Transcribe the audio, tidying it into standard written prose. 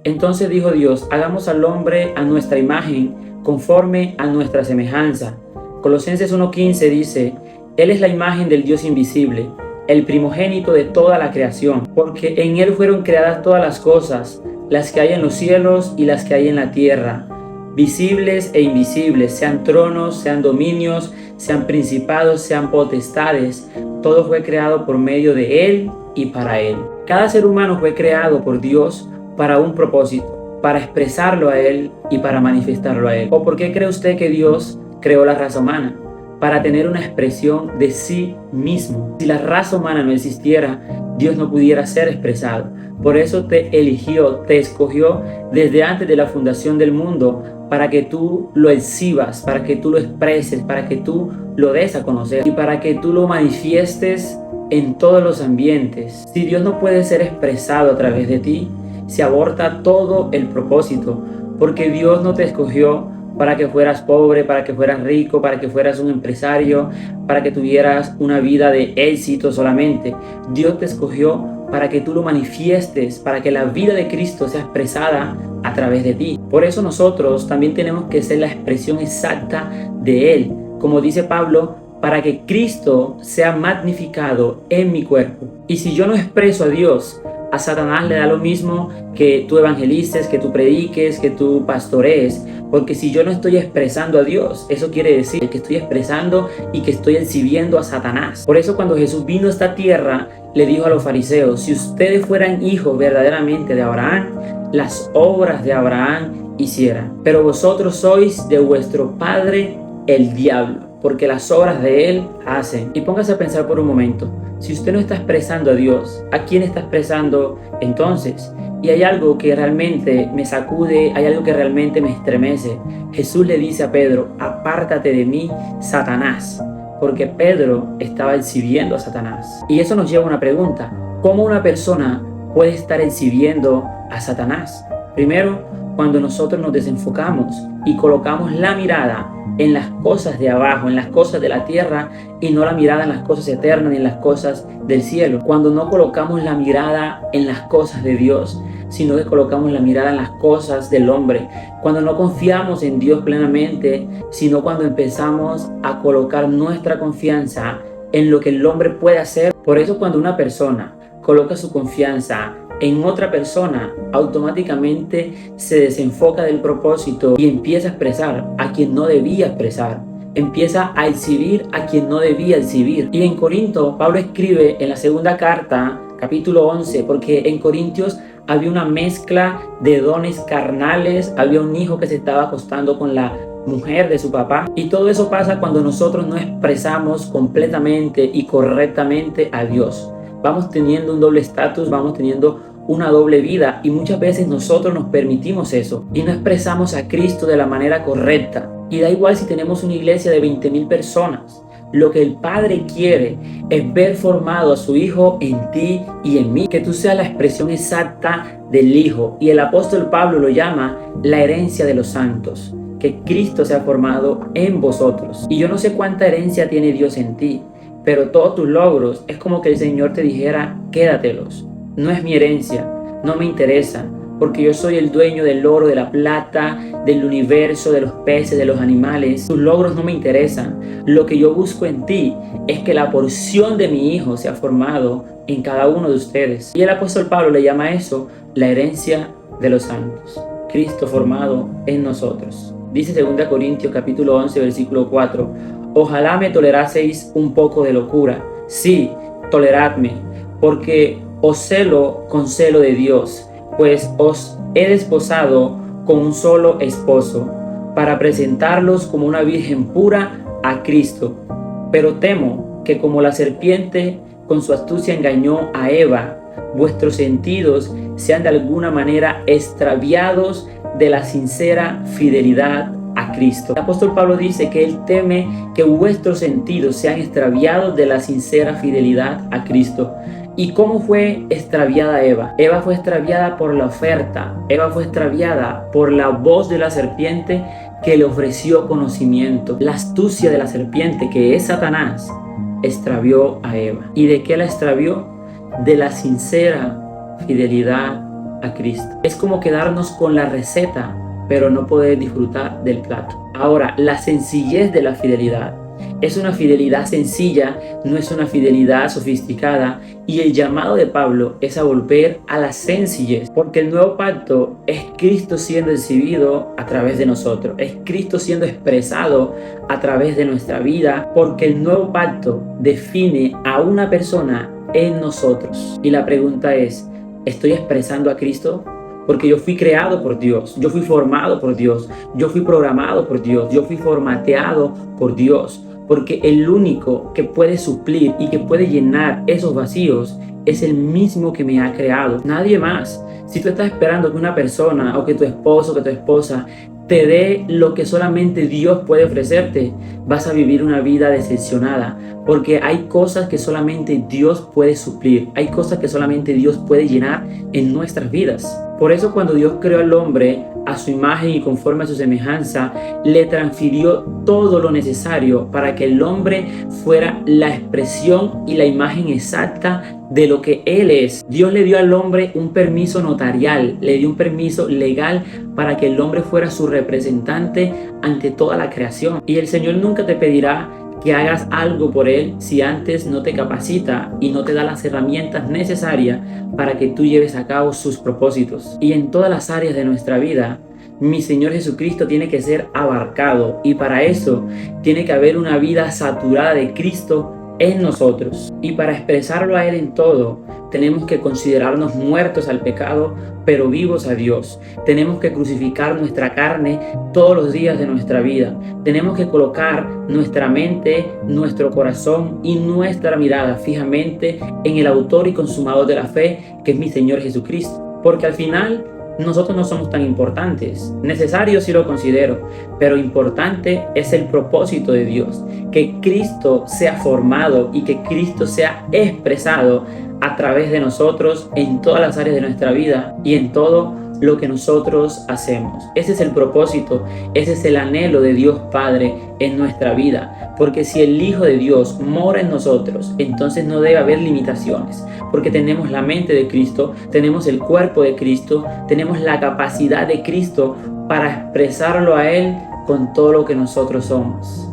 Entonces dijo Dios: hagamos al hombre a nuestra imagen, conforme a nuestra semejanza. Colosenses 1:15 dice: Él es la imagen del Dios invisible, el primogénito de toda la creación, porque en Él fueron creadas todas las cosas, las que hay en los cielos y las que hay en la tierra, visibles e invisibles, sean tronos, sean dominios, sean principados, sean potestades. Todo fue creado por medio de Él y para Él. Cada ser humano fue creado por Dios para un propósito, para expresarlo a Él y para manifestarlo a Él. ¿O por qué cree usted que Dios creó la raza humana? Para tener una expresión de sí mismo. Si la raza humana no existiera, Dios no pudiera ser expresado. Por eso te eligió, te escogió desde antes de la fundación del mundo, para que tú lo exhibas, para que tú lo expreses, para que tú lo des a conocer y para que tú lo manifiestes en todos los ambientes. Si Dios no puede ser expresado a través de ti, se aborta todo el propósito, porque Dios no te escogió para que fueras pobre, para que fueras rico, para que fueras un empresario, para que tuvieras una vida de éxito solamente. Dios te escogió para que tú lo manifiestes, para que la vida de Cristo sea expresada a través de ti. Por eso nosotros también tenemos que ser la expresión exacta de Él. Como dice Pablo, para que Cristo sea magnificado en mi cuerpo. Y si yo no expreso a Dios, a Satanás le da lo mismo que tú evangelices, que tú prediques, que tú pastorees, porque si yo no estoy expresando a Dios, eso quiere decir que estoy expresando y que estoy exhibiendo a Satanás. Por eso cuando Jesús vino a esta tierra, le dijo a los fariseos: si ustedes fueran hijos verdaderamente de Abraham, las obras de Abraham hicieran. Pero vosotros sois de vuestro padre el diablo, porque las obras de él hacen. Y póngase a pensar por un momento: si usted no está expresando a Dios, ¿a quién está expresando entonces? Y hay algo que realmente me sacude, hay algo que realmente me estremece. Jesús le dice a Pedro: apártate de mí, Satanás, porque Pedro estaba exhibiendo a Satanás. Y eso nos lleva a una pregunta: ¿cómo una persona puede estar exhibiendo a Satanás? Primero, cuando nosotros nos desenfocamos y colocamos la mirada en las cosas de abajo, en las cosas de la tierra, y no la mirada en las cosas eternas ni en las cosas del cielo. Cuando no colocamos la mirada en las cosas de Dios, sino que colocamos la mirada en las cosas del hombre. Cuando no confiamos en Dios plenamente, sino cuando empezamos a colocar nuestra confianza en lo que el hombre puede hacer. Por eso cuando una persona coloca su confianza en otra persona, automáticamente se desenfoca del propósito y empieza a expresar a quien no debía expresar. Empieza a exhibir a quien no debía exhibir. Y en Corinto, Pablo escribe en la segunda carta, capítulo 11, porque en Corintios había una mezcla de dones carnales, había un hijo que se estaba acostando con la mujer de su papá, y todo eso pasa cuando nosotros no expresamos completamente y correctamente a Dios. Vamos teniendo un doble estatus, vamos teniendo una doble vida, y muchas veces nosotros nos permitimos eso y no expresamos a Cristo de la manera correcta. Y da igual si tenemos una iglesia de 20,000 personas. Lo que el Padre quiere es ver formado a su Hijo en ti y en mí, que tú seas la expresión exacta del Hijo. Y el apóstol Pablo lo llama la herencia de los santos, que Cristo sea formado en vosotros. Y yo no sé cuánta herencia tiene Dios en ti, pero todos tus logros es como que el Señor te dijera: quédatelos. No es mi herencia, no me interesa, porque yo soy el dueño del oro, de la plata, del universo, de los peces, de los animales. Tus logros no me interesan. Lo que yo busco en ti es que la porción de mi Hijo sea formado en cada uno de ustedes. Y el apóstol Pablo le llama a eso la herencia de los santos, Cristo formado en nosotros. Dice 2 Corintios capítulo 11 versículo 4: ojalá me toleraseis un poco de locura. Sí, toleradme, porque os celo con celo de Dios, pues os he desposado con un solo esposo, para presentarlos como una virgen pura a Cristo. Pero temo que como la serpiente con su astucia engañó a Eva, vuestros sentidos sean de alguna manera extraviados de la sincera fidelidad a Cristo. El apóstol Pablo dice que él teme que vuestros sentidos sean extraviados de la sincera fidelidad a Cristo. ¿Y cómo fue extraviada Eva? Eva fue extraviada por la oferta. Eva fue extraviada por la voz de la serpiente que le ofreció conocimiento. La astucia de la serpiente, que es Satanás, extravió a Eva. ¿Y de qué la extravió? De la sincera fidelidad a Cristo. Es como quedarnos con la receta, pero no poder disfrutar del plato. Ahora, la sencillez de la fidelidad. Es una fidelidad sencilla, no es una fidelidad sofisticada, y el llamado de Pablo es a volver a la sencillez, porque el nuevo pacto es Cristo siendo exhibido a través de nosotros, es Cristo siendo expresado a través de nuestra vida, porque el nuevo pacto define a una persona en nosotros. Y la pregunta es, ¿estoy expresando a Cristo? Porque yo fui creado por Dios, yo fui formado por Dios, yo fui programado por Dios, yo fui formateado por Dios. Porque el único que puede suplir y que puede llenar esos vacíos es el mismo que me ha creado, nadie más. Si tú estás esperando que una persona o que tu esposo o que tu esposa te dé lo que solamente Dios puede ofrecerte, vas a vivir una vida decepcionada, porque hay cosas que solamente Dios puede suplir, hay cosas que solamente Dios puede llenar en nuestras vidas. Por eso cuando Dios creó al hombre a su imagen y conforme a su semejanza, le transfirió todo lo necesario para que el hombre fuera la expresión y la imagen exacta de lo que Él es. Dios le dio al hombre un permiso notarial, le dio un permiso legal para que el hombre fuera su representante ante toda la creación. Y el Señor nunca te pedirá que hagas algo por Él si antes no te capacita y no te da las herramientas necesarias para que tú lleves a cabo sus propósitos. Y en todas las áreas de nuestra vida, mi Señor Jesucristo tiene que ser abarcado, y para eso tiene que haber una vida saturada de Cristo en nosotros. Y para expresarlo a Él en todo, tenemos que considerarnos muertos al pecado, pero vivos a Dios. Tenemos que crucificar nuestra carne todos los días de nuestra vida. Tenemos que colocar nuestra mente, nuestro corazón y nuestra mirada fijamente en el autor y consumador de la fe, que es mi Señor Jesucristo. Porque al final nosotros no somos tan importantes. Necesario sí lo considero, pero importante es el propósito de Dios, que Cristo sea formado y que Cristo sea expresado a través de nosotros en todas las áreas de nuestra vida y en todo lo que nosotros hacemos. Ese es el propósito, ese es el anhelo de Dios Padre en nuestra vida, porque si el Hijo de Dios mora en nosotros, entonces no debe haber limitaciones, porque tenemos la mente de Cristo, tenemos el cuerpo de Cristo, tenemos la capacidad de Cristo para expresarlo a Él con todo lo que nosotros somos.